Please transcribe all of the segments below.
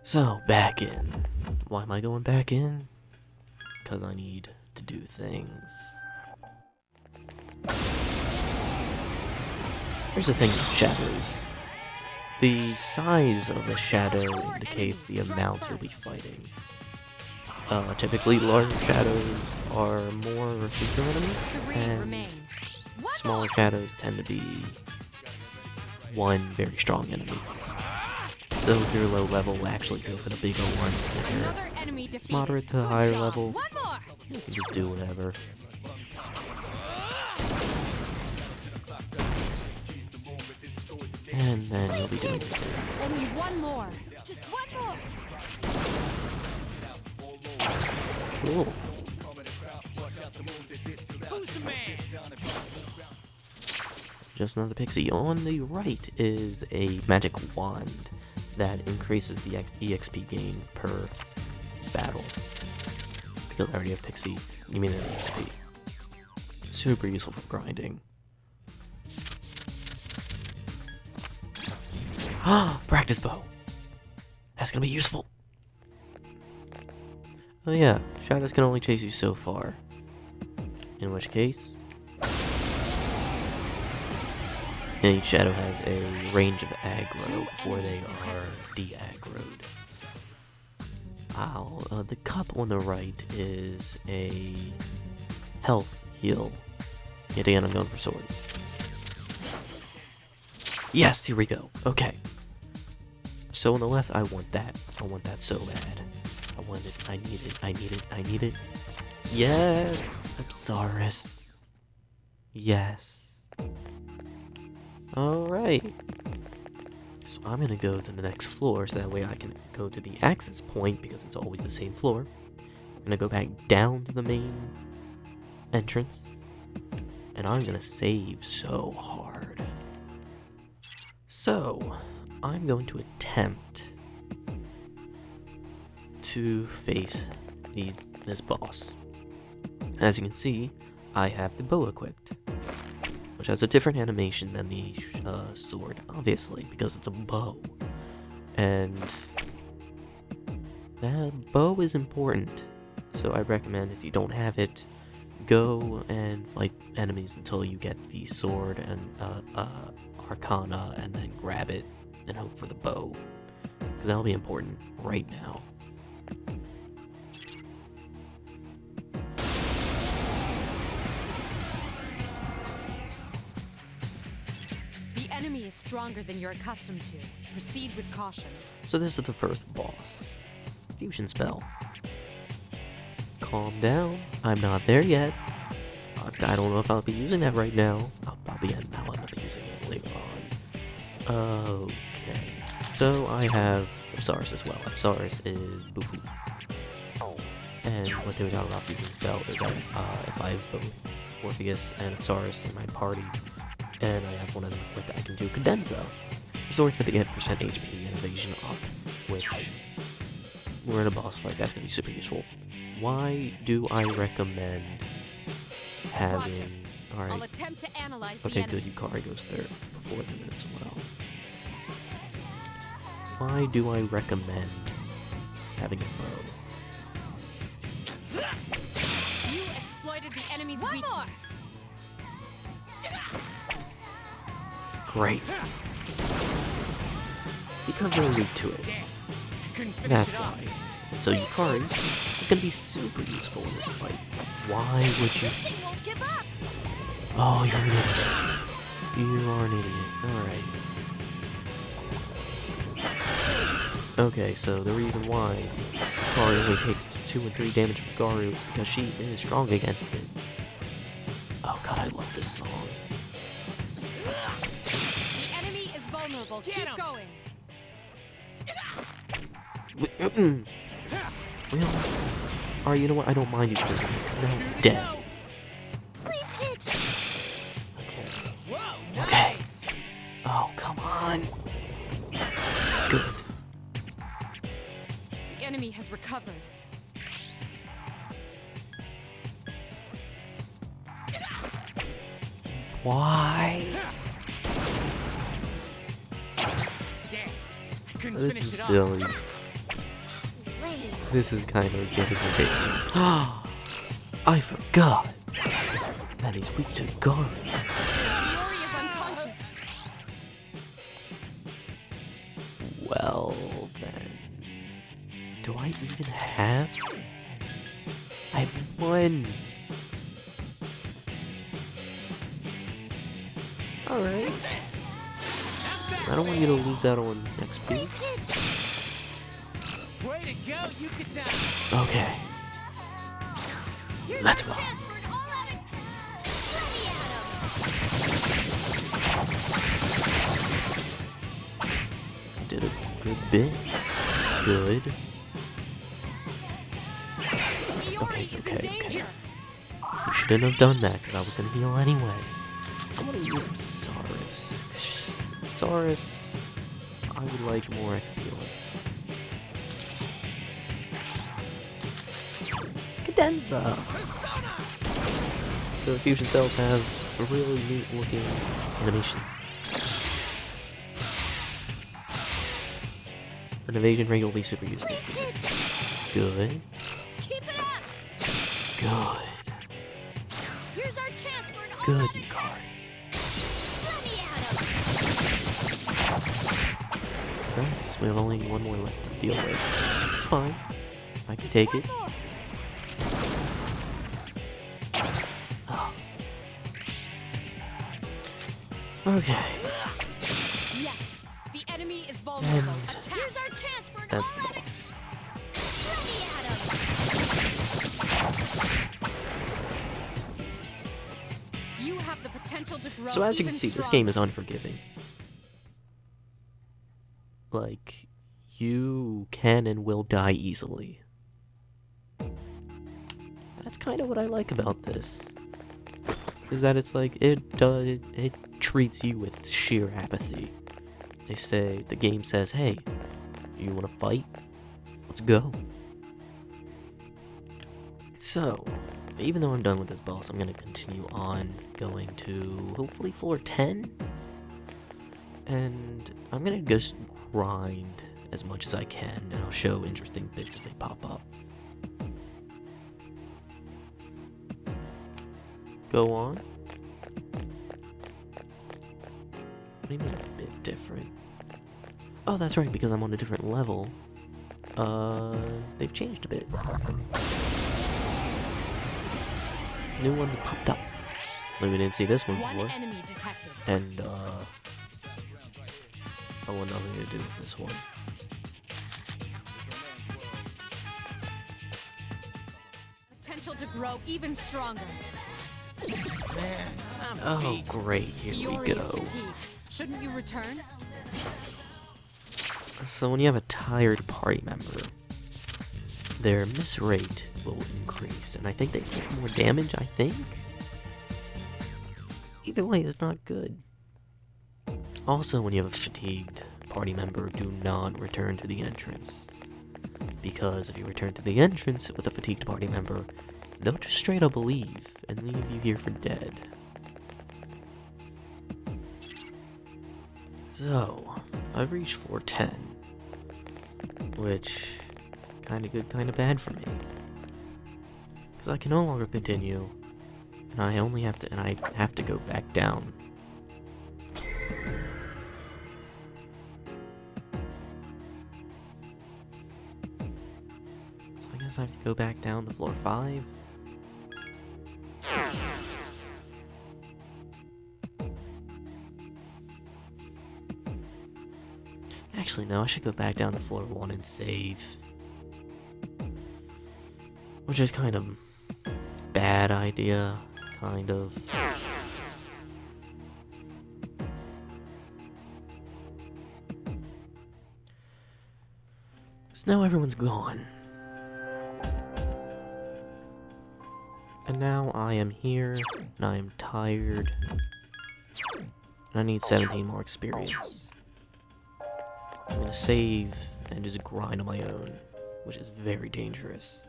So, back in. Why am I going back in? Because I need to do things. Here's the thing with shadows. The size of a shadow indicates the amount you'll be fighting. Typically, larger shadows are more weaker enemies, and smaller shadows tend to be one very strong enemy. So if you're low level, actually go for the bigger ones. If you're moderate to higher level, you can just do whatever. And then you'll be doing it. Only one more. Just one more. Cool. Who's the man? Just another pixie. On the right is a magic wand that increases the EXP gain per battle. Because I already have pixie, you mean an EXP. Super useful for grinding. Practice bow. That's gonna be useful. Oh yeah, shadows can only chase you so far. In which case, each shadow has a range of aggro before they are de-aggroed. The cup on the right is a health heal. Yet again, I'm going for sword. Yes, here we go. Okay. So on the left, I want that. I want that so bad. I want it. I need it. I need it. I need it. Yes! Apsaris. Yes. Alright. So I'm gonna go to the next floor so that way I can go to the access point because it's always the same floor. I'm gonna go back down to the main entrance. And I'm gonna save so hard. So, I'm going to attempt to face this boss. As you can see, I have the bow equipped, which has a different animation than the sword, obviously, because it's a bow. And that bow is important, so I recommend if you don't have it, go and fight enemies until you get the sword and Arcana, and then grab it and hope for the bow, because that'll be important right now. The enemy is stronger than you're accustomed to. Proceed with caution. So this is the first boss. Fusion spell. Calm down. I'm not there yet. I don't know if I'll be using that right now. I'll end up using it later on. Okay. So I have Apsaris as well. Apsaris is Bufu. And what they would talk about fusion spell is that if I have both Orpheus and Apsaris in my party, and I have one of them equipped, I can do Cadenza. Resorts to get percent HP and evasion up, which we're in a boss fight, that's gonna be super useful. Why do I recommend having... Alright. I'll attempt to analyze Okay, the good, Yukari goes there before them as well. Why do I recommend having a bow? You exploited the enemy's weakness. Great. Because they're weak to it. That's why. So Yukari is going to be super useful in this fight. Why would you... Oh, you're an idiot. You are an idiot. Alright. Okay, so the reason why Yukari only takes 2 and 3 damage from Garu is because she is strong against it. Oh god, I love this song. The enemy is vulnerable. Keep going. Really? Alright, you know what? I don't mind you killing it, because now it's dead. Please hit. Okay. Okay. Oh, come on. Good. The enemy has recovered. Why? This is silly. This is kind of getting ridiculous. I forgot that he's weak to guard. Fiori is unconscious. Well, then. Do I even have? I have one. Alright. I don't want you to lose out on XP. Way to go, you can tell. Okay. Let's go. Did a good bit. Good. Fiori is in danger. You shouldn't have done that because I was gonna heal anyway. I'm gonna use Saurus. Saurus, I would like more XP on. Cadenza! So Fusion Cells have a really neat looking animation. An evasion ring will be super useful. Good. Keep it up. Good. Here's our chance for an Good, all-out Ikari. Let me at him. Nice. We have only one more left to deal with. It's fine. I can take it. One more. Oh. Okay. Yes, the enemy is vulnerable. And Attack. Here's our chance for an that's the all-out boss. Let me at him. You have the potential to grow. So as you even can see, this stronger. game is unforgiving. Like, you can and will die easily. That's kind of what I like about this. Is that it's like, it treats you with sheer apathy. The game says, hey, you wanna fight? Let's go. So, even though I'm done with this boss, I'm gonna continue on going to, hopefully, floor 10? And I'm gonna just grind as much as I can, and I'll show interesting bits as they pop up. Go on. What do you mean a bit different? Oh, that's right, because I'm on a different level. They've changed a bit. New ones have popped up. Maybe we didn't see this one One before. enemy detected. And, I want nothing to do with this one. Potential to grow even stronger. Man, I'm Oh, beat. great, here Fiori we is go. fatigued. Shouldn't you return? So when you have a tired party member, their miss rate will increase, and I think they take more damage, I think? Either way, it's not good. Also, when you have a fatigued party member, do not return to the entrance. Because if you return to the entrance with a fatigued party member, they'll just straight up leave and leave you here for dead. So, I've reached floor 10, which is kinda good, kinda bad for me. Because I can no longer continue, and I have to go back down. So I guess I have to go back down to floor 5. Actually, no, I should go back down to floor 1 and save. Which is kind of bad idea, kind of. So now everyone's gone. And now I am here, and I am tired. And I need 17 more experience. I'm gonna save and just grind on my own, which is very dangerous.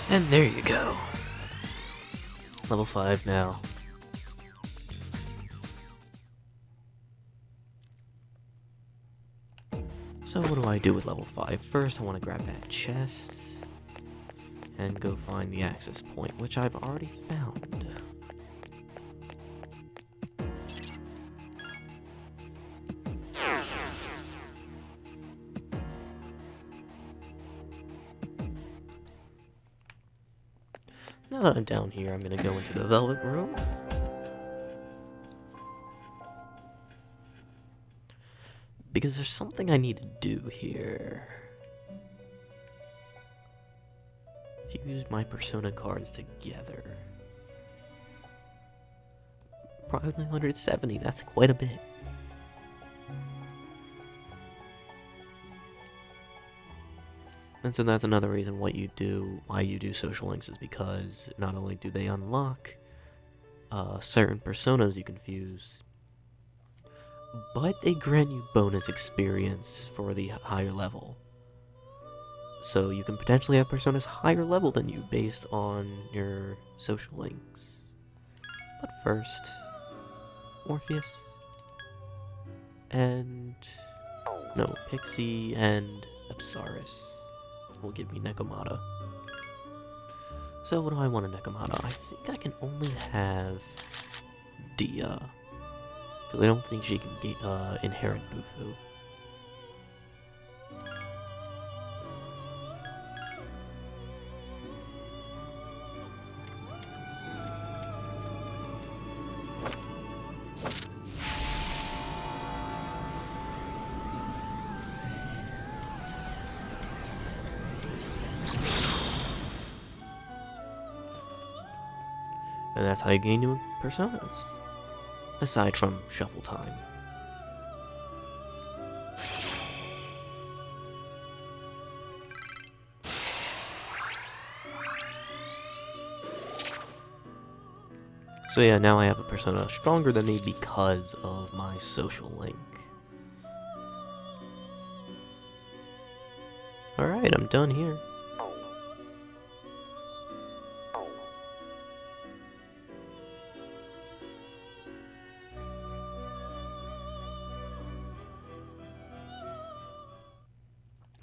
And there you go. Level 5 now. So what do I do with level 5? First, I want to grab that chest and go find the access point, which I've already found. Now that I'm down here, I'm going to go into the Velvet Room. Because there's something I need to do here. Fuse my Persona cards together. Approximately 170, that's quite a bit. And so that's another reason why you do social links, is because not only do they unlock certain personas you can fuse, but they grant you bonus experience for the higher level. So you can potentially have personas higher level than you based on your social links. But first, Morpheus and Pixie and Apsaris will give me Nekomata. So what do I want in Nekomata? I think I can only have Dia, because I don't think she can inherit Bufu. And that's how you gain new personas, aside from shuffle time. So yeah, now I have a persona stronger than me because of my social link. Alright, I'm done here.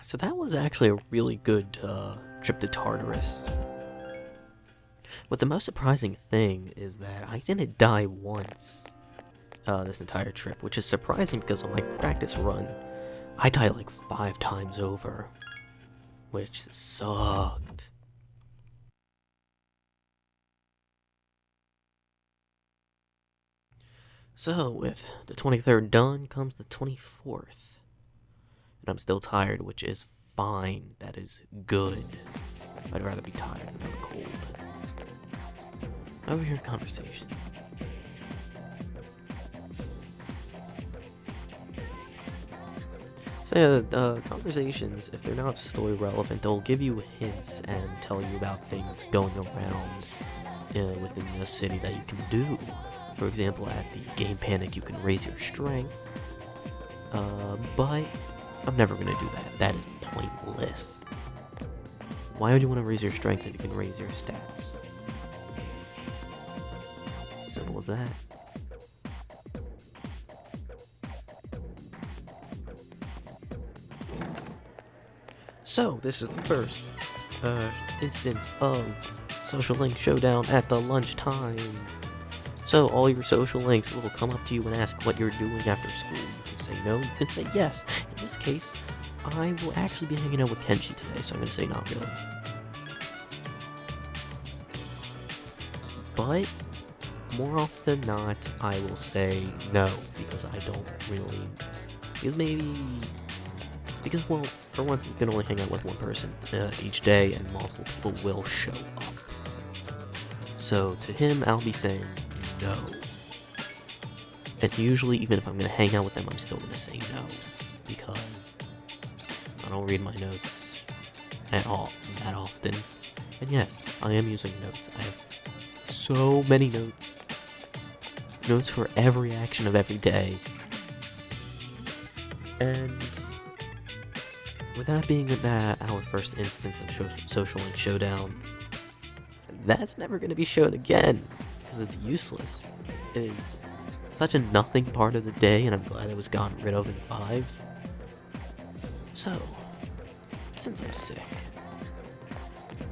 So that was actually a really good trip to Tartarus. But the most surprising thing is that I didn't die once this entire trip, which is surprising because on my practice run, I died like 5 times over, which sucked. So with the 23rd done comes the 24th. And I'm still tired, which is fine. That is good. I'd rather be tired than cold. Overheard conversation. So yeah, conversations, if they're not story relevant, they'll give you hints and tell you about things going around within the city that you can do. For example, at the Game Panic, you can raise your strength. But I'm never gonna do that. That is pointless. Why would you want to raise your strength if you can raise your stats? Simple as that. So, this is the first instance of Social Link Showdown at the lunchtime. So, all your social links will come up to you and ask what you're doing after school. You can say no, you can say yes. In this case, I will actually be hanging out with Kenshi today, so I'm going to say not really. But, more often than not, I will say no, because I don't really... Because, well, for one, you can only hang out with one person each day, and multiple people will show up. So, to him, I'll be saying no. And usually, even if I'm going to hang out with them, I'm still going to say no. Because I don't read my notes at all that often. And yes, I am using notes. I have so many notes. Notes for every action of every day. And with that being our first instance of Social Link Showdown, that's never going to be shown again, because it's useless. It is such a nothing part of the day, and I'm glad it was gotten rid of in 5. So, since I'm sick,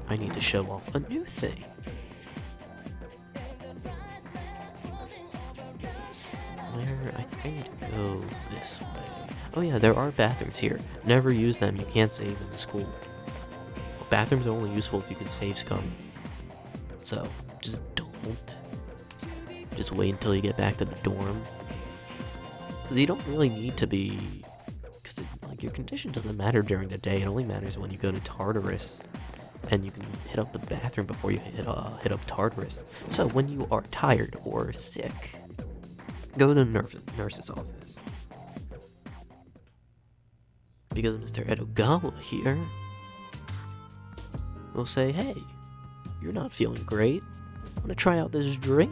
I need to show off a new thing. Where? I think I need to go this way. Oh yeah, there are bathrooms here. Never use them, you can't save in the school. Bathrooms are only useful if you can save scum. So, just don't. Just wait until you get back to the dorm. Because you don't really need to be... Because like, your condition doesn't matter during the day, it only matters when you go to Tartarus. And you can hit up the bathroom before you hit up Tartarus. So when you are tired or sick, go to the nurse's office. Because Mr. Edogawa here will say, hey, you're not feeling great. Want to try out this drink?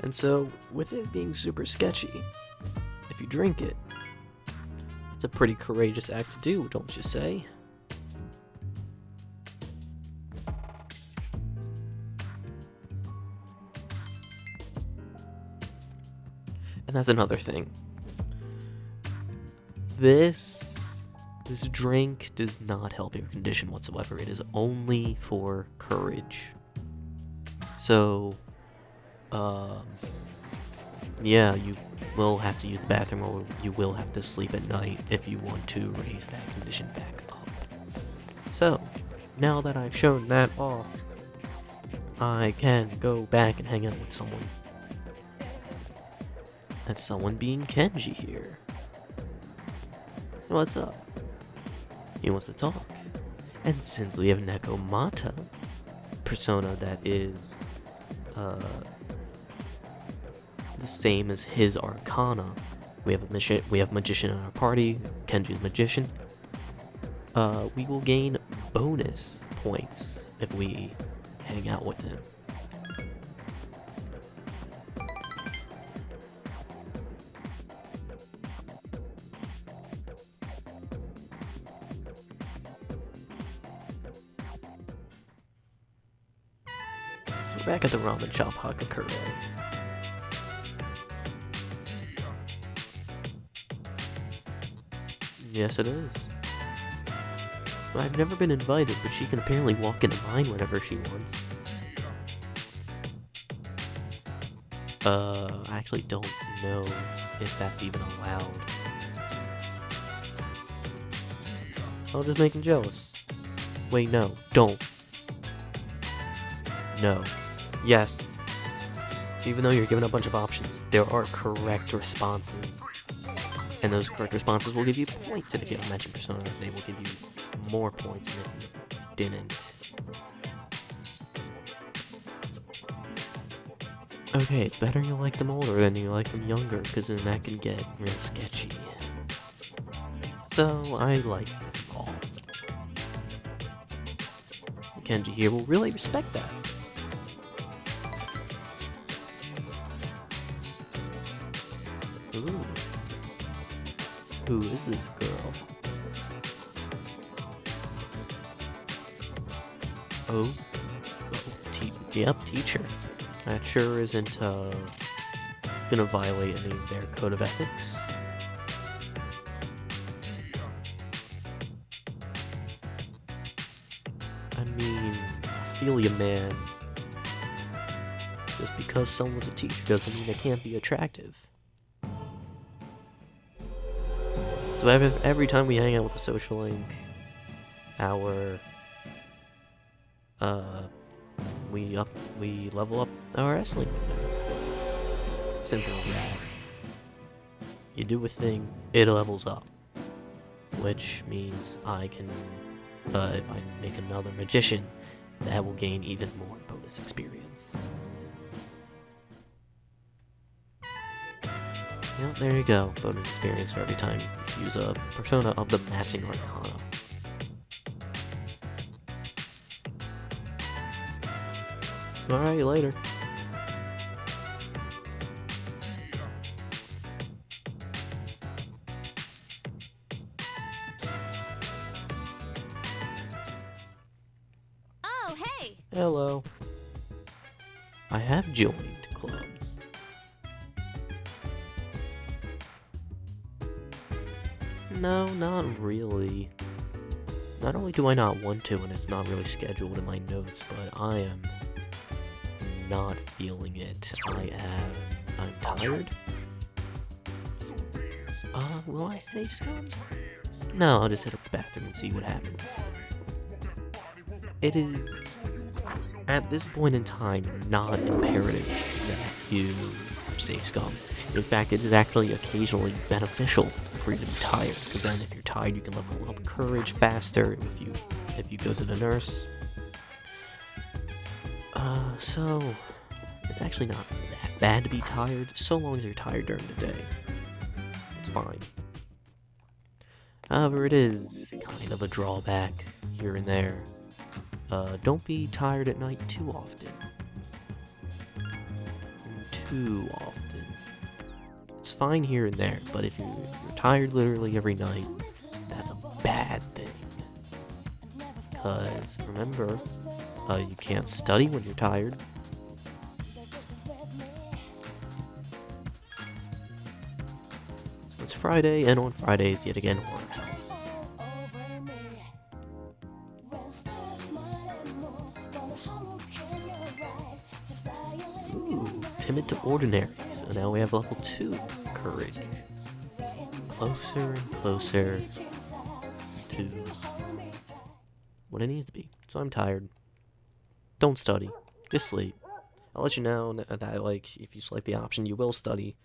And so, with it being super sketchy, if you drink it, it's a pretty courageous act to do, don't you say? And that's another thing. This drink does not help your condition whatsoever. It is only for courage. So, yeah, you will have to use the bathroom or you will have to sleep at night if you want to raise that condition back up. So, now that I've shown that off, I can go back and hang out with someone. That's someone being Kenji here. What's up? He wants to talk. And since we have Nekomata, persona that is, the same as his Arcana. We have magician in our party. Kenji's magician. We will gain bonus points if we hang out with him. So we're back at the ramen shop Hakakure. Yes, it is. I've never been invited, but she can apparently walk into mine whenever she wants. I actually don't know if that's even allowed. I'll just make him jealous. Wait, no. Don't. No. Yes. Even though you're given a bunch of options, there are correct responses. And those correct responses will give you points, and if you have a magic persona, they will give you more points than if you didn't. Okay, it's better you like them older than you like them younger, because then that can get real sketchy. So, I like them all. Kenji here will really respect that. Ooh. Who is this girl? Oh, yep, teacher. That sure isn't, gonna violate any of their code of ethics. I mean, Ophelia, man. Just because someone's a teacher doesn't mean they can't be attractive. So every time we hang out with a social link, we level up our S-Link with them. Simple as that. You do a thing, it levels up. Which means I can, if I make another magician, that will gain even more bonus experience. Yep, there you go. Bonus experience for every time you use a persona of the matching Arcana. Alright, later. Oh, hey! Hello. I have joined clubs. No, not really. Not only do I not want to, and it's not really scheduled in my notes, but I am not feeling it. I'm tired. Will I save scum? No, I'll just hit up the bathroom and see what happens. It is, at this point in time, not imperative that you save scum. In fact, it is actually occasionally beneficial for you to be tired, because then if you're tired, you can level up courage faster if you go to the nurse. So it's actually not that bad to be tired, so long as you're tired during the day. It's fine. However, it is kind of a drawback here and there. Don't be tired at night too often. Too often. It's fine here and there, but if you're tired literally every night, that's a bad thing. Because, remember, you can't study when you're tired. So it's Friday, and on Fridays, yet again, Horror House. Ooh, timid to ordinary. So now we have level 2 courage. Closer and closer to what it needs to be. So I'm tired. Don't study. Just sleep. I'll let you know that, like, if you select the option, you will study,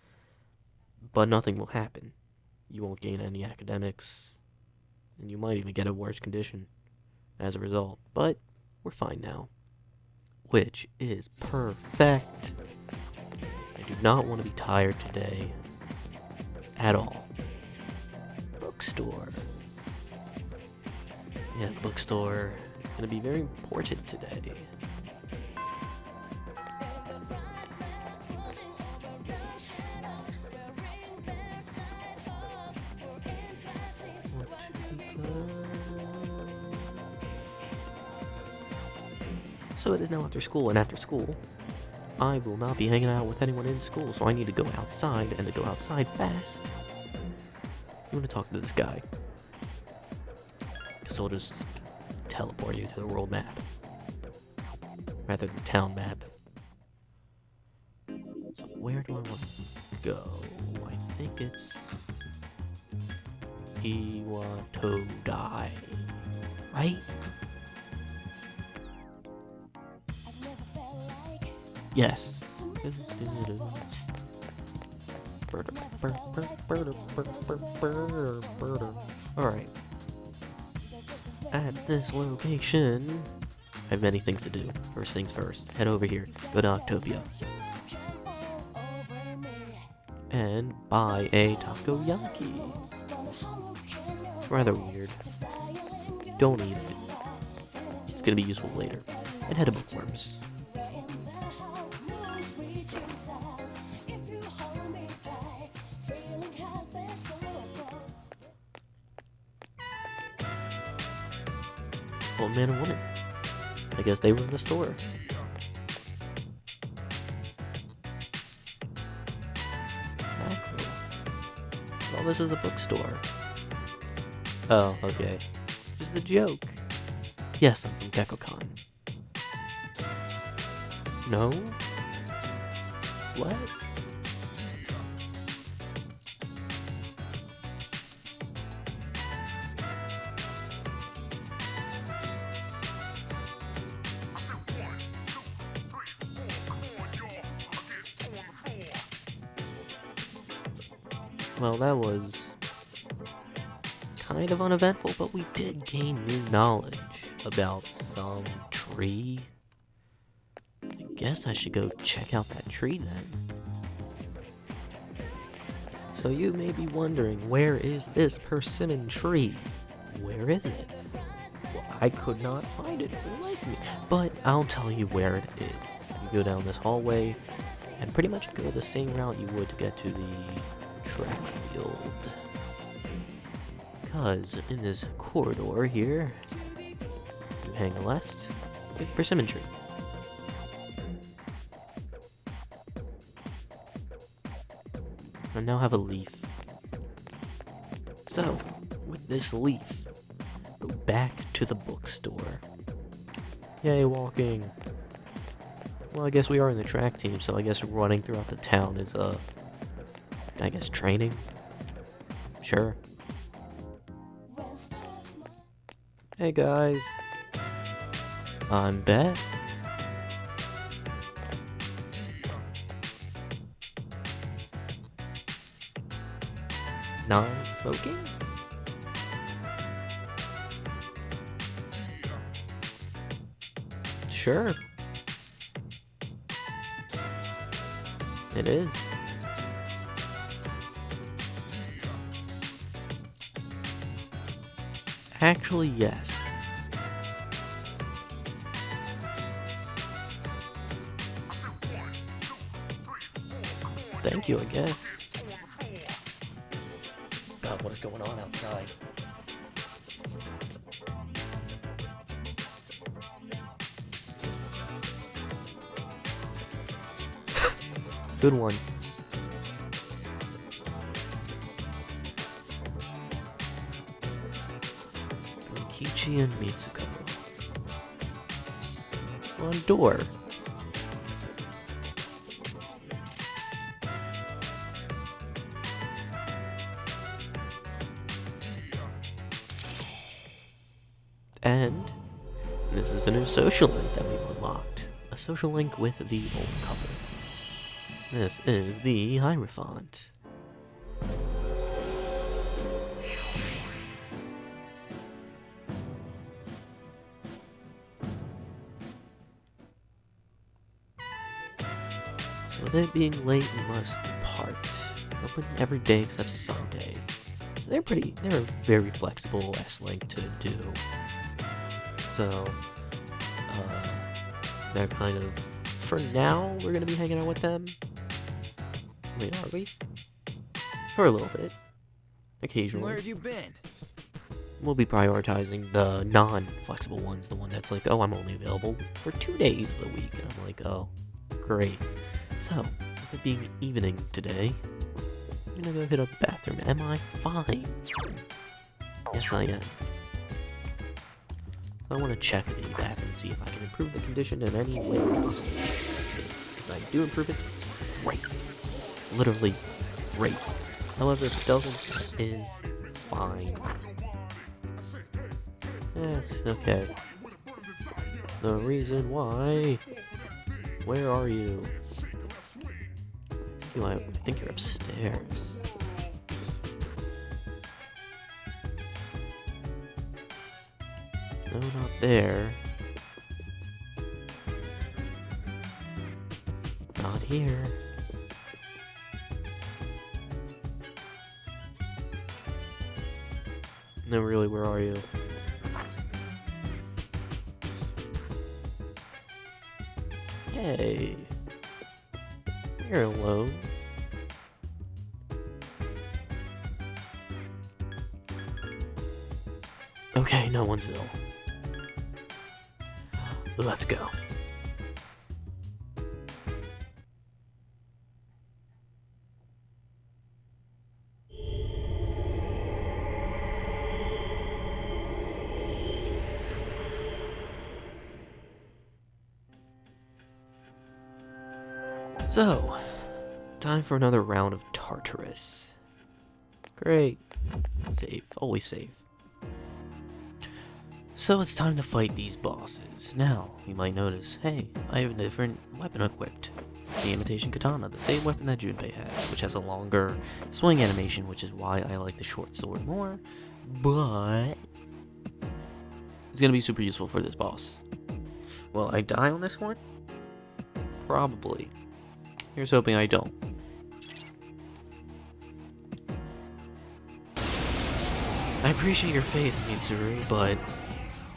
but nothing will happen. You won't gain any academics, and you might even get a worse condition as a result. But we're fine now, which is perfect. I do not want to be tired today at all. Bookstore. Yeah, the bookstore is going to be very important today. So it is now after school, and after school, I will not be hanging out with anyone in school, so I need to go outside, and to go outside fast, I'm going to talk to this guy. Because he'll just teleport you to the world map. Rather than town map. So where do I want to go? I think it's Iwatodai, right? Yes. Alright. At this location, I have many things to do. First things first, head over here, go to Octopia. And buy a takoyaki. Rather weird. Don't eat it. It's gonna be useful later. And head to Bookworms. Old man and woman. I guess they were in the store. Mackerel. Well, this is a bookstore. Oh, okay. Just a joke. Yes, I'm from GeckoCon. No? What? Well, that was kind of uneventful, but we did gain new knowledge about some tree. I guess I should go check out that tree then. So you may be wondering, where is this persimmon tree? Where is it? Well, I could not find it for the life of me, but I'll tell you where it is. You go down this hallway and pretty much go the same route you would to get to the track field. Because in this corridor here, you hang a left with the persimmon tree. I now have a leaf. So, with this leaf, go back to the bookstore. Yay, walking. Well, I guess we are in the track team, so I guess running throughout the town is, I guess training? Sure. Hey guys. I'm back. Non-smoking? Sure. It is. Actually, yes. Thank you, I guess. God, what is going on outside? Good one. Kichi and Mitsuko. On door. And this is a new social link that we've unlocked. A social link with the old couple. This is the Hierophant. So with it being late, we must depart. Open every day except Sunday. So they're a very flexible S-Link to do. So, they're kind of, for now, we're gonna be hanging out with them. Wait, are we? For a little bit. Occasionally. Where have you been? We'll be prioritizing the non-flexible ones, the one that's like, oh, I'm only available for 2 days of the week. And I'm like, oh, great. So, with it being evening today, I'm gonna go hit up the bathroom. Am I fine? Yes, I am. I want to check the bathroom and see if I can improve the condition in any way possible. If I do improve it, great. Literally, great. However, if it doesn't, it is fine. Yes, okay. The reason why... Where are you? I think you're upstairs. No, not there. Not here. No, really, where are you? Hey. You're alone. Okay, no one's ill. Let's go. So, time for another round of Tartarus. Great. Save. Always save. So it's time to fight these bosses. Now, you might notice, hey, I have a different weapon equipped. The Imitation Katana, the same weapon that Junpei has, which has a longer swing animation, which is why I like the short sword more. But it's gonna be super useful for this boss. Will I die on this one? Probably. Here's hoping I don't. I appreciate your faith, Mitsuru, but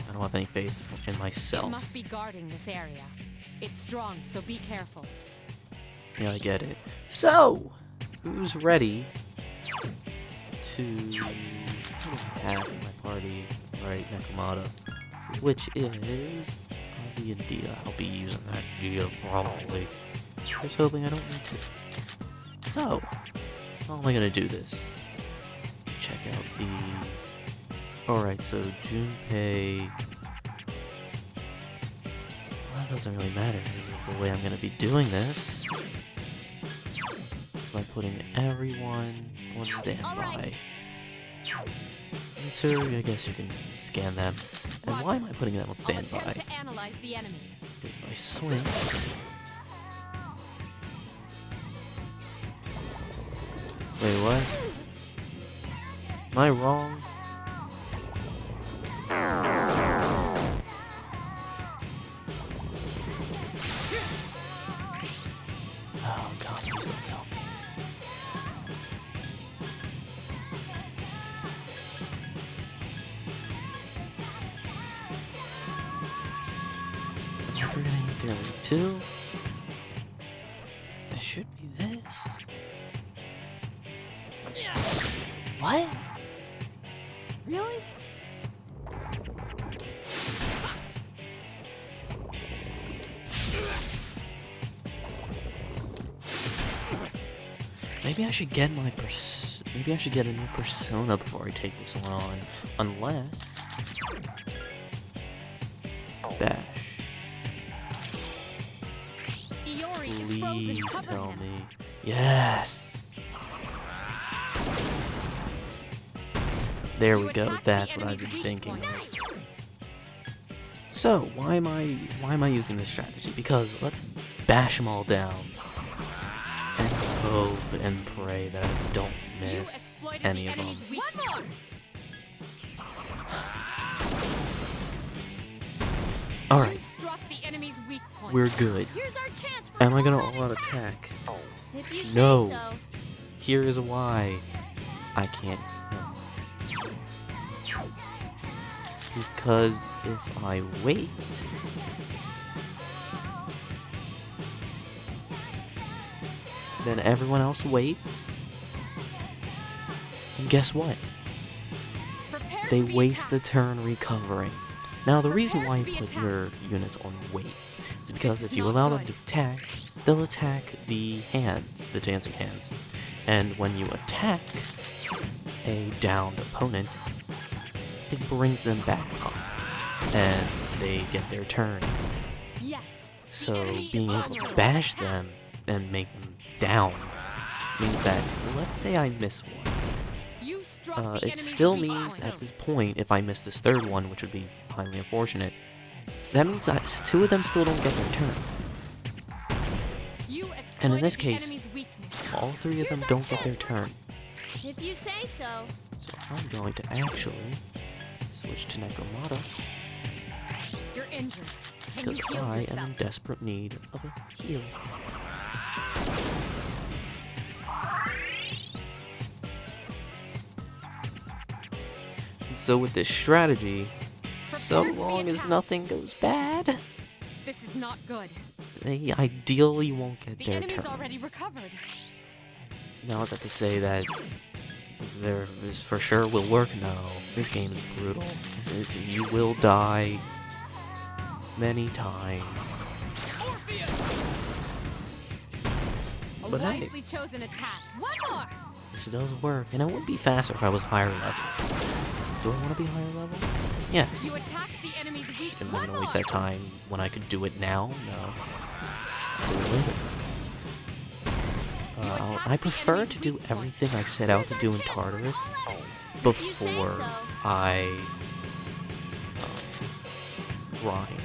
I don't have any faith in myself. You must be guarding this area. It's strong, so be careful. Yeah, I get it. So, who's ready to... What do I have in my party? Right, Nakamata. Which is... the India. I'll be using that India probably. Just hoping I don't need to. So, How am I gonna do this? Check out the... Alright, so Junpei... Well, that doesn't really matter because of the way I'm gonna be doing this. By putting everyone on standby. And so I guess you can scan them. And why am I putting them on standby? To analyze the enemy. Because if I swing... Wait, what? Am I wrong? Oh god, please don't tell me. Am I forgetting that there are two? There should be this. What? Really? Maybe I should get my maybe I should get a new persona before I take this one on. Unless Bash. Please tell me. Yes. There we go. That's what I've been thinking of. So why am I using this strategy? Because let's bash them all down and hope and pray that I don't miss any of them. Alright, we're good. Am I gonna all-out attack? No. Here is why I can't. Because if I wait, then everyone else waits, and guess what? They waste a turn recovering. Now the reason why you put your units on wait is because if you allow them to attack, they'll attack the hands, the dancing hands. And when you attack a downed opponent, it brings them back up, and they get their turn. So being able to bash them and make them down means that, let's say I miss one. It still means at this point, if I miss this third one, which would be highly unfortunate, that means that two of them still don't get their turn. And in this case, all three of them don't get their turn. If you say so. So I'm going to actually switch to Nekomata. You're injured. Because I am in desperate need of a heal. And so with this strategy, so long as nothing goes bad, this is not good. they ideally won't get The their enemy's turns. already recovered. Now is that to say that there is for sure will work? No, this game is brutal. You will die many times. But hey, Wisely chosen attack. One more. this does work, and it would be faster if I was higher level. Do I want to be higher level? Yes. You attack the enemy's weak. Am I gonna waste that time when I could do it now? No. Do it later. I prefer to do everything I set out to do in Tartarus before I grind.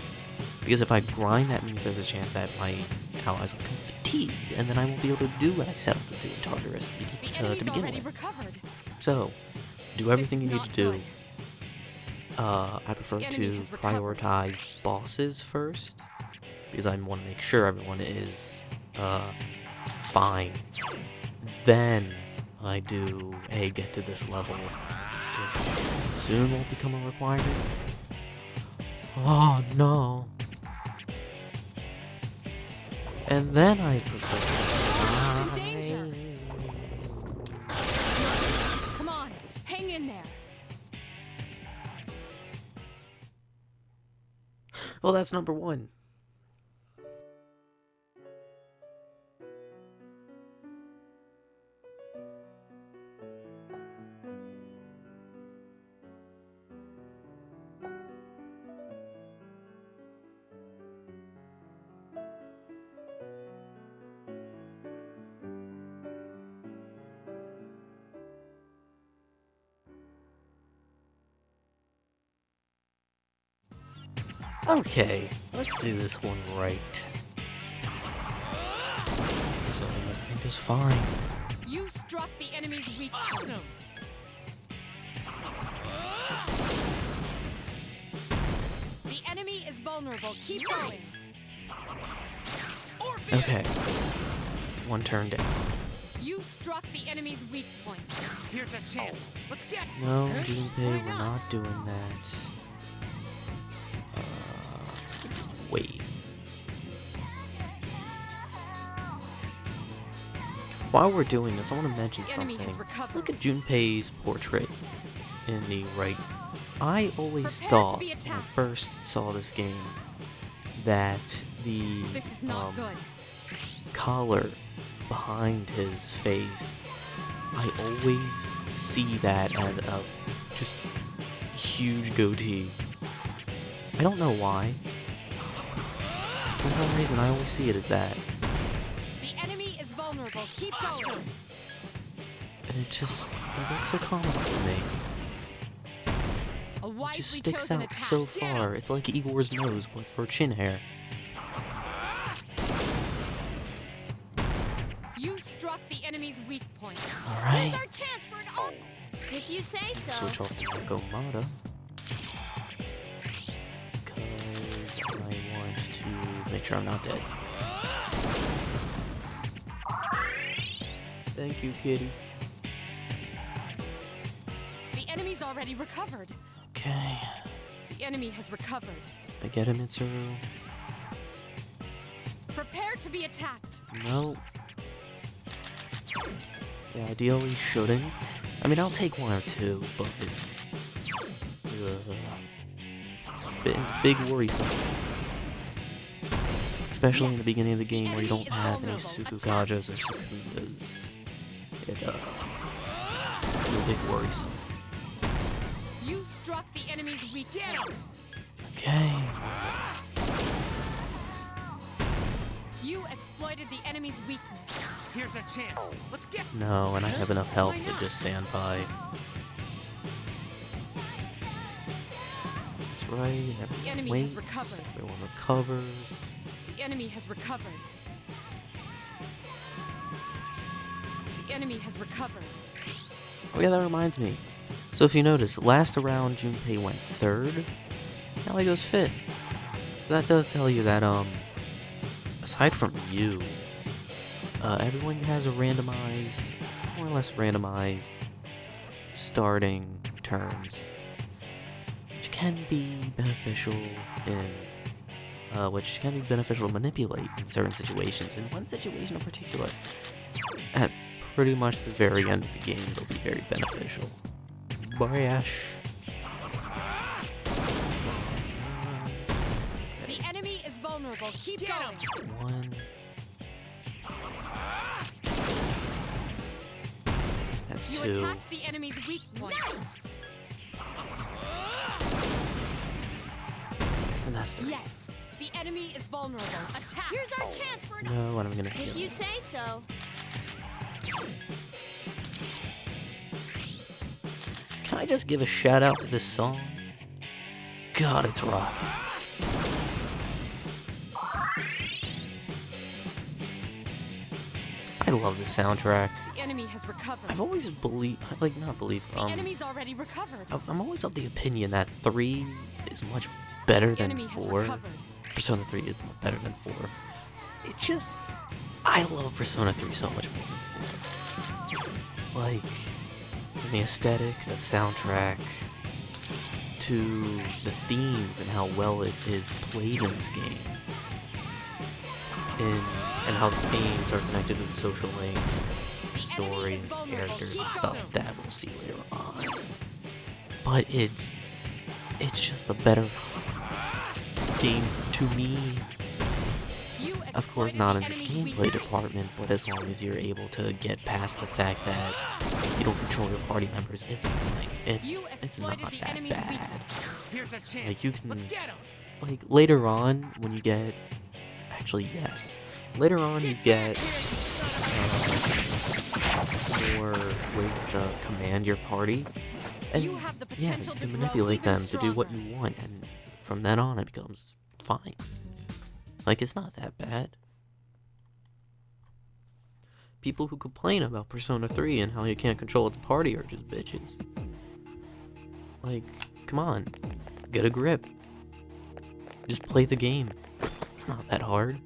Because if I grind, that means there's a chance that my allies will become fatigued, and then I won't be able to do what I set out to do in Tartarus to begin with. So, do everything you need to do. I prefer to prioritize bosses first, because I want to make sure everyone is fine. Then I do a get to this level, which soon will become a requirement. Oh no. And then I prefer to Danger. Come on, hang in there. Well, that's number one. Okay, let's do this one right. So everything is fine. You struck the enemy's weak point. Awesome. The enemy is vulnerable. Keep going. Okay. One turn down. You struck the enemy's weak point. Here's a chance. Let's get. No, Huh? Junpei, Why we're not? not doing that. Just wait. While we're doing this, I want to mention The enemy has something. recovered. Look at Junpei's portrait in the right. I always Prepare to thought be when I attacked. first saw this game that the This is not good. collar behind his face, I always see that as a just huge goatee. I don't know why. For some reason, I always see it as that. The enemy is vulnerable. Keep going. And it looks so comical to me. A It wisely just sticks chosen out attack. so far. It's like Igor's nose, but for chin hair. You struck the enemy's weak point. Alright. Our chance for an all. If you say so. Switch off the Nakomata. Because I want to make sure I'm not dead. Thank you, kitty. The enemy's already recovered. Okay. The enemy has recovered. I get him, Mitsuru. Prepare to be attacked. No. Yeah, ideally shouldn't. I mean, I'll take one or two, but it's big worrisome. Especially in the beginning of the game where you don't have any Sukugajas or Sukundas. It's a big worrisome. You struck the enemy's weak point. Okay. You exploited the enemy's weakness. Here's a chance. Let's get. No, and I have enough health to just stand by. That's right. The enemy Wait. has recovered. Everyone recovers. The enemy has recovered. The enemy has recovered. Oh yeah, that reminds me. So if you notice, last round Junpei went 3rd. Now he goes 5th. So that does tell you that aside from you, everyone has a randomized, more or less randomized starting turns, which can be beneficial to manipulate in certain situations. In one situation in particular, at pretty much the very end of the game, it'll be very beneficial. Bash. The enemy is vulnerable. Keep Get going. him. That's one. That's You two. attacked the enemy's weak point. And that's three. Yes. The enemy is vulnerable. Attack. Here's our chance for an No, and I'm gonna If heal. you say so. Can I just give a shout out to this song? God, it's rocking. I love the soundtrack. The enemy has recovered. I've always The enemy's already recovered. I'm always of the opinion that 3 is much better The than enemy has 4. recovered. Persona 3 is better than 4. It just... I love Persona 3 so much more than 4. Like, from the aesthetics, the soundtrack, to the themes and how well it is played in this game. And how the themes are connected to the social links, The story, enemy is vulnerable. characters, Keep and going. stuff that we'll see later on. But it's just a better game to me. You Of course, exploited not the in the enemy's gameplay weakness. department, but as long as you're able to get past the fact that you don't control your party members, it's fine. You It's not exploited the that enemy's bad. weakness. Here's a chance. Like, you can- Let's get him. Like, later on, when you get... Actually, yes. Later on, you get more ways to command your party. And You have the yeah, potential you to can grow manipulate even them to do what stronger. you want. And from then on, it becomes fine. Like, it's not that bad. People who complain about Persona 3 and how you can't control its party are just bitches. Like, come on. Get a grip. Just play the game. It's not that hard.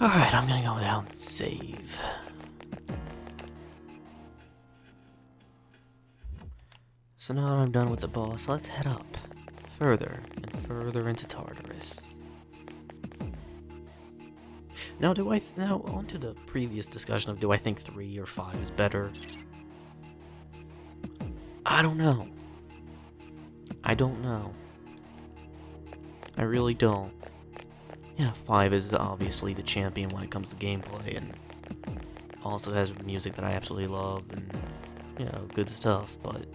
Alright, I'm gonna go down and save. So now that I'm done with the boss, let's head up. Further and further into Tartarus. Now, now on to the previous discussion of do I think 3 or 5 is better? I don't know. I don't know. I really don't. Yeah, 5 is obviously the champion when it comes to gameplay, and also has music that I absolutely love, and, you know, good stuff, but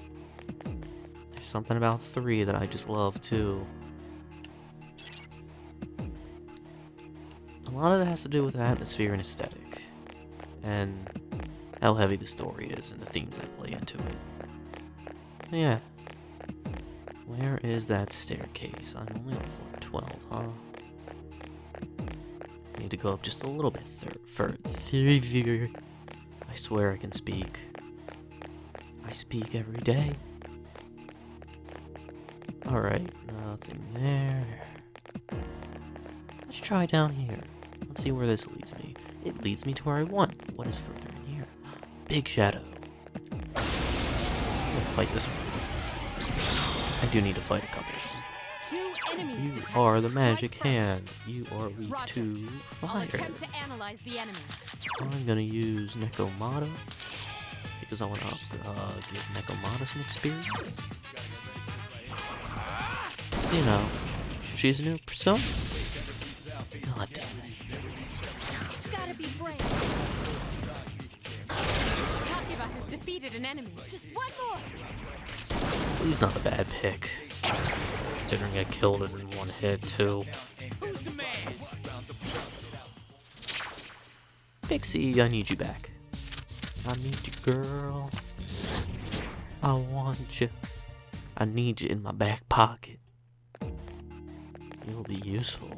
there's something about 3 that I just love, too. A lot of that has to do with the atmosphere and aesthetic, and how heavy the story is, and the themes that play into it. Yeah. Where is that staircase? I'm only on floor 12, huh? I need to go up just a little bit further. I swear I can speak. I speak every day. Alright, nothing there. Let's try down here. Let's see where this leads me. It leads me to where I want. What is further in here? Big shadow. I'm gonna fight this one. I do need to fight a couple of them. 2 enemies You detected. are the Strike magic first. hand. You are weak Roger. to I'll fire. attempt to analyze the enemy. I'm gonna use Nekomata because I want to give Nekomata some experience. You know, she's a new persona. God damn it. Gotta be brave. Takeba has defeated an enemy. Just one more. He's not a bad pick, considering I killed it in one hit too. Who's the man? Pixie, I need you back. I need you, girl. I want you. I need you in my back pocket. You'll be useful.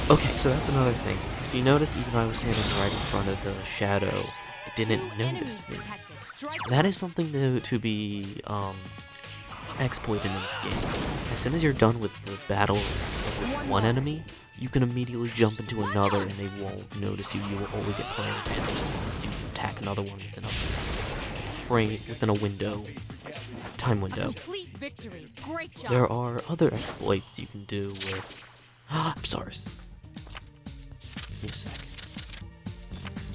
Okay, so that's another thing. If you notice, even though I was standing right in front of the shadow, it didn't 2 notice enemies me. detected. Strike That is something to be exploited in this game. As soon as you're done with the battle with one enemy, you can immediately jump into another and they won't notice you. You will only get player advantage as long as you attack another one within a frame, within a window, time window. complete victory. Great job. There are other exploits you can do with... I'm sorry. Give me a sec.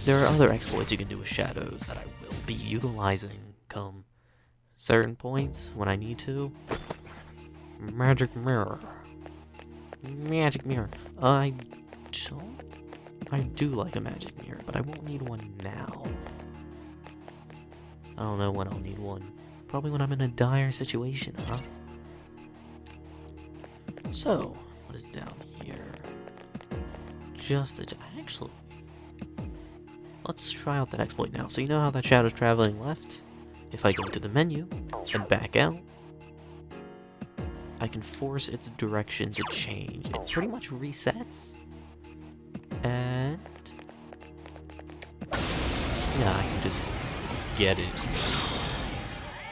There are other exploits you can do with shadows that I will be utilizing come certain points when I need to. Magic mirror. Magic mirror. I do like a magic mirror, but I won't need one now. I don't know when I'll need one. Probably when I'm in a dire situation, huh? So, what is down here? Actually, let's try out that exploit now. So you know how that shadow's traveling left? If I go to the menu and back out, I can force its direction to change. It pretty much resets. And yeah, I can just get it.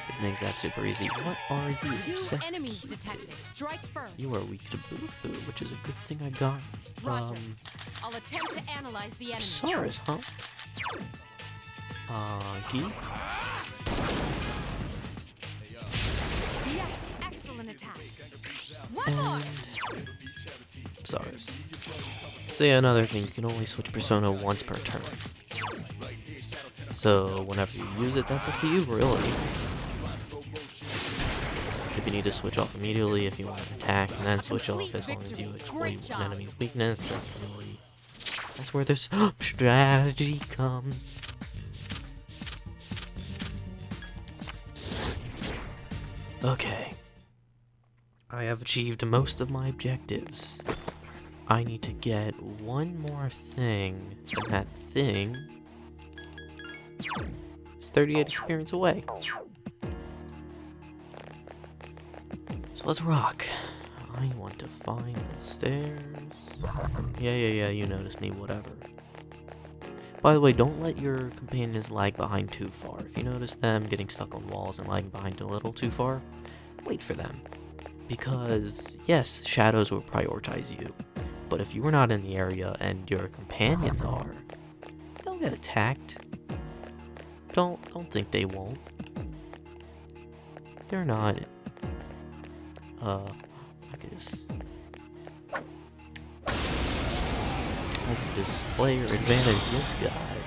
It makes that super easy. What are you? 2 enemies Sesky? detected. Strike first. You are weak to Bufu, which is a good thing I got. Roger. I'll attempt to analyze the enemy. Saurus, huh? Key? Yes, excellent attack. One more. And Saurus. So yeah, another thing, you can only switch persona once per turn. So whenever you use it, that's up to you, really. If you need to switch off immediately, if you want to attack and then switch off as long as you exploit an enemy's weakness, that's where this strategy comes. Okay. I have achieved most of my objectives. I need to get one more thing, and that thing is 38 experience away. So let's rock. I want to find the stairs. Yeah, you noticed me, whatever. By the way, don't let your companions lag behind too far. If you notice them getting stuck on walls and lagging behind a little too far, wait for them. Because, yes, shadows will prioritize you. But if you are not in the area and your companions are, they'll get attacked. Don't think they won't. They're not. I can display or advantage this guy.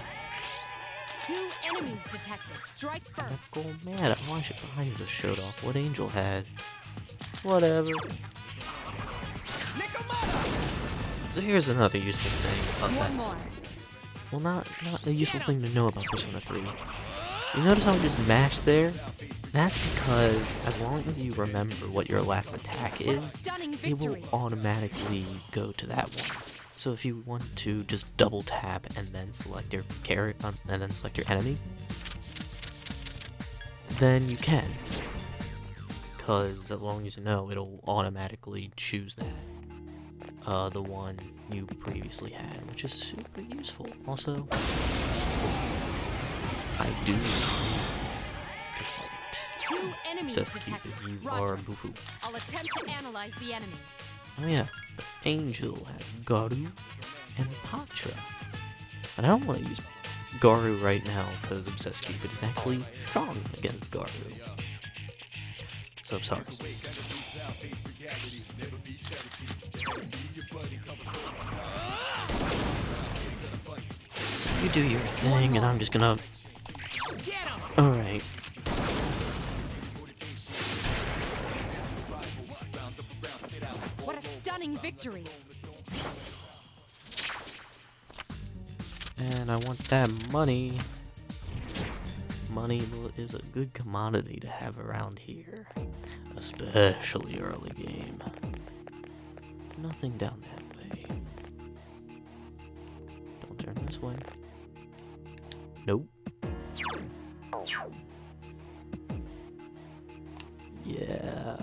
2 enemies detected. Strike I'm first. going mad. I should have showed off what Angel had. Whatever. So here's another useful thing about that. One more. Well, not a useful thing to know about Persona 3. You notice how I just mashed there? That's because as long as you remember what your last attack is, Stunning it will victory. automatically go to that one. So if you want to just double tap and then select your and then select your enemy, then you can. Because as long as you know, it'll automatically choose that. The one you previously had, which is super useful. Also, I do need to fight. 2 enemies Says detected. Cupid, you Roger. are Bufu. I'll attempt to analyze the enemy. Oh yeah, Angel has Garu and Patra. And I don't want to use Garu right now because Obsessed Cupid is actually strong against Garu. So I'm sorry. So you do your thing and I'm just gonna... Alright. What a stunning victory. And I want that money. Money is a good commodity to have around here. Especially early game. Nothing down that way. Don't turn this way. Nope. Yeah.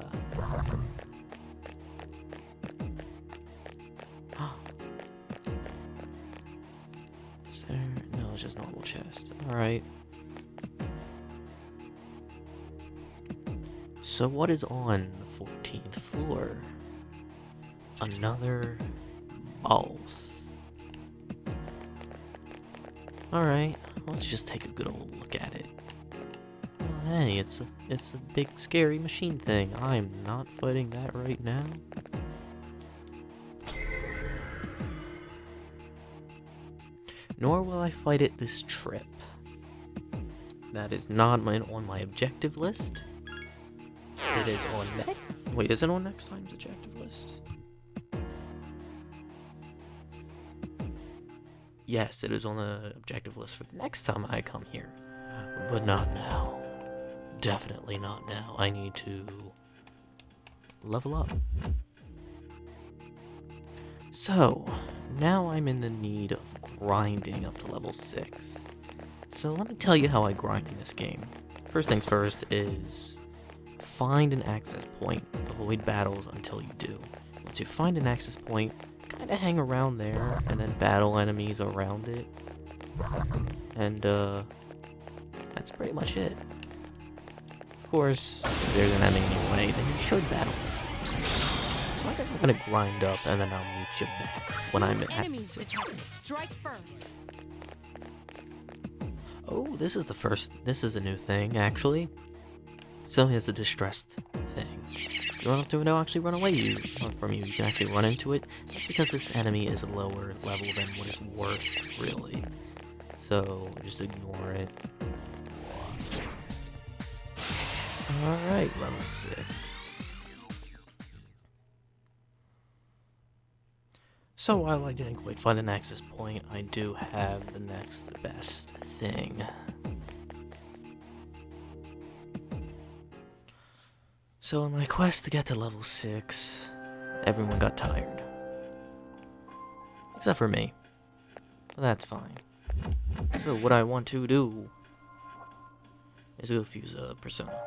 Is there? No, it's just normal chest. Alright. So what is on the 14th floor? Another boss. Alright, let's just take a good old look at it. Oh, hey, it's a big scary machine thing. I'm not fighting that right now. Nor will I fight it this trip. That is not on my objective list. It is on wait, is it on next time's objective list? Yes, it is on the objective list for next time I come here. But not now. Definitely not now. I need to level up. So, now I'm in the need of grinding up to level 6. So let me tell you how I grind in this game. First things first is find an access point. Avoid battles until you do. Once you find an access point, kind of hang around there and then battle enemies around it. And that's pretty much it. Of course, if there's an enemy in your way, then you should battle. So I think I'm gonna grind up and then I'll meet you back when I'm at Enemies 6. detected. Strike first. Oh, this is a new thing, actually. So here's a distressed thing. You don't have to actually run away from you. You can actually run into it. That's because this enemy is lower level than what it's worth, really. So just ignore it. Alright, level 6. So while I didn't quite find an access point, I do have the next best thing. So in my quest to get to level 6, everyone got tired. Except for me. But that's fine. So what I want to do is go fuse a persona.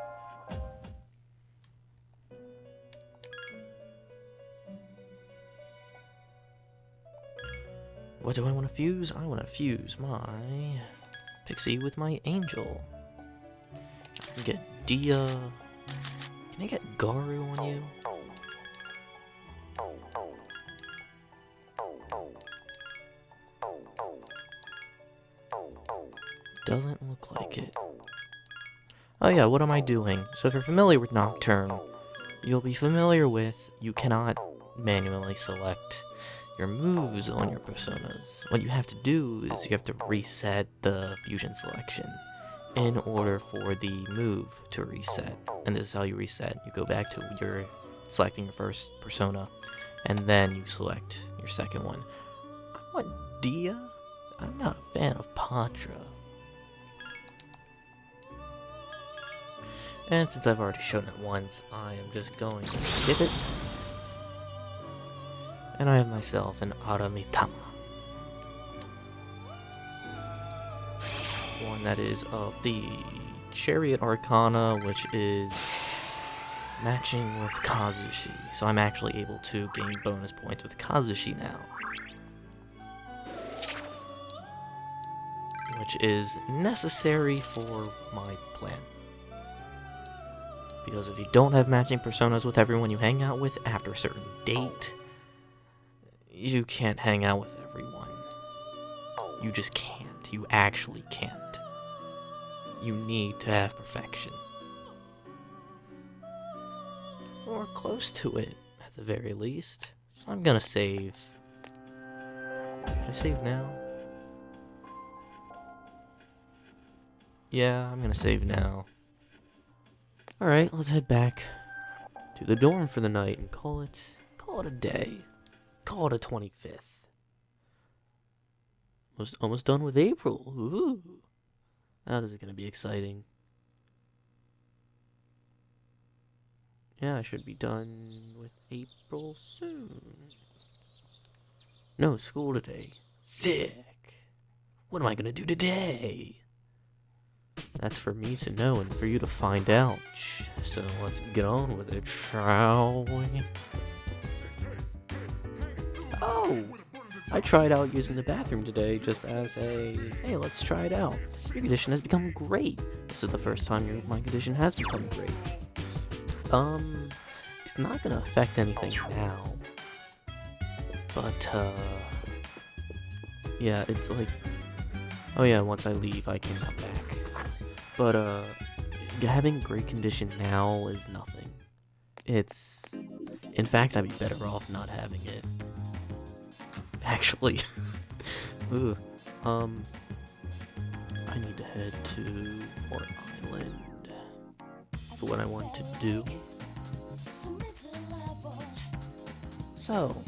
What do I want to fuse? I want to fuse my Pixie with my Angel. I can get Dia. Can I get Garu on you? Doesn't look like it. Oh yeah, what am I doing? So if you're familiar with Nocturne, you'll be familiar with you cannot manually select your moves on your personas. What you have to do is you have to reset the fusion selection in order for the move to reset. And this is how you reset. You go back to your selecting your first persona, and then you select your second one. I want Dia. I'm not a fan of Patra. And since I've already shown it once, I am just going to skip it. And I have myself an Aramitama. One that is of the Chariot Arcana, which is matching with Kazushi. So I'm actually able to gain bonus points with Kazushi now. Which is necessary for my plan. Because if you don't have matching personas with everyone you hang out with after a certain date, you can't hang out with everyone. You just can't. You actually can't. You need to have perfection. Or close to it, at the very least. So I'm gonna save. Can I save now? Yeah, I'm gonna save now. Alright, let's head back to the dorm for the night and call it a day. Call it a 25th. Almost done with April. Ooh. That is gonna be exciting. Yeah, I should be done with April soon. No school today. Sick. What am I gonna do today? That's for me to know and for you to find out. So let's get on with it, shall we? Oh! I tried out using the bathroom today just as a, hey, let's try it out. Your condition has become great. This is the first time my condition has become great. It's not gonna affect anything now. But, yeah, it's like, oh yeah, once I leave, I can come back. But, having great condition now is nothing. It's... In fact, I'd be better off not having it. Actually. Ooh. I need to head to Port Island. For what I want to do. So...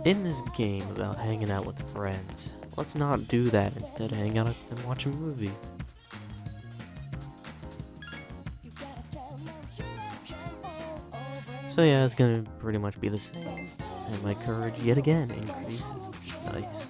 in this game about hanging out with friends, let's not do that. Instead, hang out and watch a movie. So yeah, it's gonna pretty much be the same. And my courage yet again increases, which is nice.